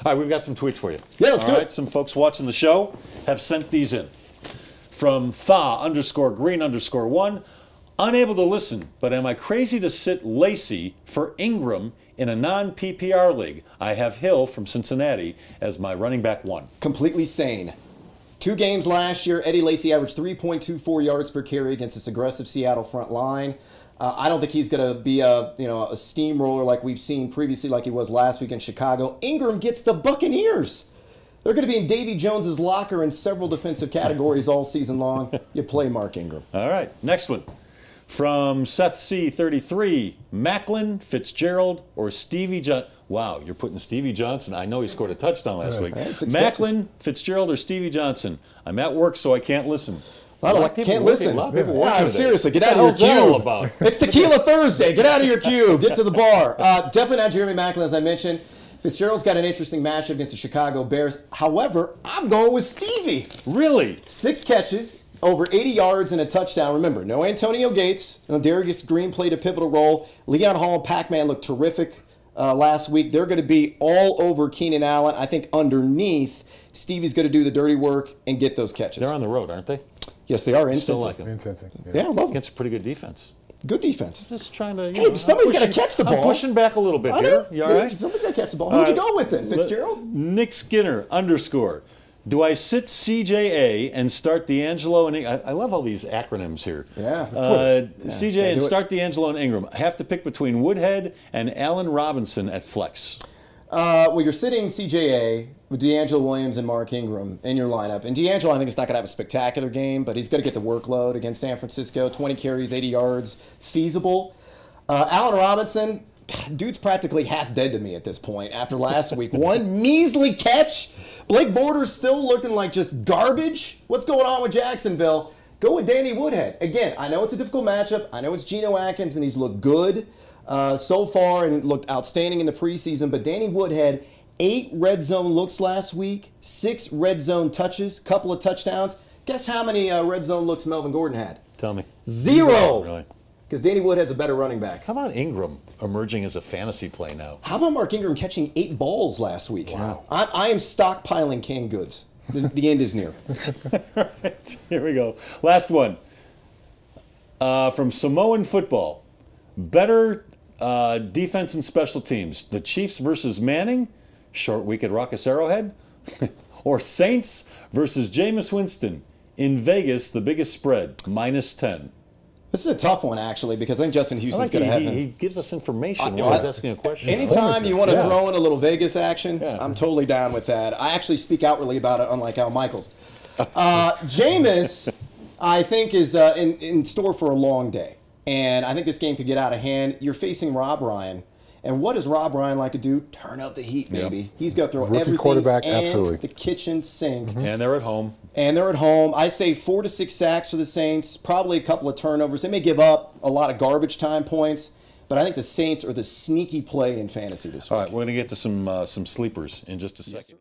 All right, we've got some tweets for you. Yeah, let's do it. All right, some folks watching the show have sent these in. From Tha_Green_1, unable to listen, but am I crazy to sit Lacy for Ingram in a non-PPR league? I have Hill from Cincinnati as my running back 1. Completely sane. 2 games last year, Eddie Lacy averaged 3.24 yards per carry against this aggressive Seattle front line. I don't think he's going to be a steamroller like we've seen previously, like he was last week in Chicago. Ingram gets the Buccaneers. They're going to be in Davy Jones's locker in several defensive categories all season long. You play Mark Ingram. All right, next one. From Seth C33, Macklin, Fitzgerald, or Stevie Johnson. Wow, you're putting Stevie Johnson. I know he scored a touchdown last week. Macklin, Fitzgerald, or Stevie Johnson. I'm at work, so I can't listen. A lot of people can't listen. A lot of people working seriously, get out of your queue. It's Tequila Thursday. Get out of your queue. Get to the bar. Definitely not Jeremy Macklin, as I mentioned. Fitzgerald's got an interesting matchup against the Chicago Bears. However, I'm going with Stevie. Really? 6 catches, over 80 yards, and a touchdown. Remember, no Antonio Gates. Darius Green played a pivotal role. Leon Hall and Pac-Man looked terrific last week. They're going to be all over Keenan Allen. I think underneath, Stevie's going to do the dirty work and get those catches. They're on the road, aren't they? Yes, they are in Still Cincy. like them. In Cincy. Yeah, I love them. Against a pretty good defense. Good defense. Just trying to. Hey, somebody's got to catch the ball. I'm pushing back a little bit here. You all right? Somebody's got to catch the ball. Who'd you go with then, Fitzgerald? Nick Skinner _ Do I sit CJA and start D'Angelo and I love all these acronyms here. Yeah. CJ and start D'Angelo and Ingram. I have to pick between Woodhead and Allen Robinson at flex. Well, you're sitting CJA with D'Angelo Williams and Mark Ingram in your lineup. And D'Angelo, I think, is not going to have a spectacular game, but he's going to get the workload against San Francisco. 20 carries, 80 yards, feasible. Allen Robinson, dude's practically half dead to me at this point after last week. One measly catch. Blake Bortles still looking like just garbage. What's going on with Jacksonville? Go with Danny Woodhead. Again, I know it's a difficult matchup. I know it's Geno Atkins, and he's looked good so far and looked outstanding in the preseason. But Danny Woodhead, 8 red zone looks last week, 6 red zone touches, couple of touchdowns. Guess how many red zone looks Melvin Gordon had? Tell me. 0. Really? Because Danny Woodhead's a better running back. How about Ingram emerging as a fantasy play now? How about Mark Ingram catching 8 balls last week? Wow. I am stockpiling canned goods. The end is near. All right, here we go. Last one. From Samoan football. Better defense and special teams. The Chiefs versus Manning, short week at Raucous Arrowhead, or Saints versus Jameis Winston in Vegas, the biggest spread, -10. This is a tough one, actually, because I think Justin Houston's going to have him. He gives us information while he's asking a question. Anytime you want to throw in a little Vegas action, I'm totally down with that. I actually speak outwardly about it, unlike Al Michaels. Jameis, I think, is in store for a long day. And I think this game could get out of hand. You're facing Rob Ryan. And what does Rob Ryan like to do? Turn up the heat, baby. Yep. He's going to throw everything quarterback, and absolutely. the kitchen sink. And they're at home. I say 4 to 6 sacks for the Saints, probably a couple of turnovers. They may give up a lot of garbage time points, but I think the Saints are the sneaky play in fantasy this week. All right, we're going to get to some sleepers in just a second.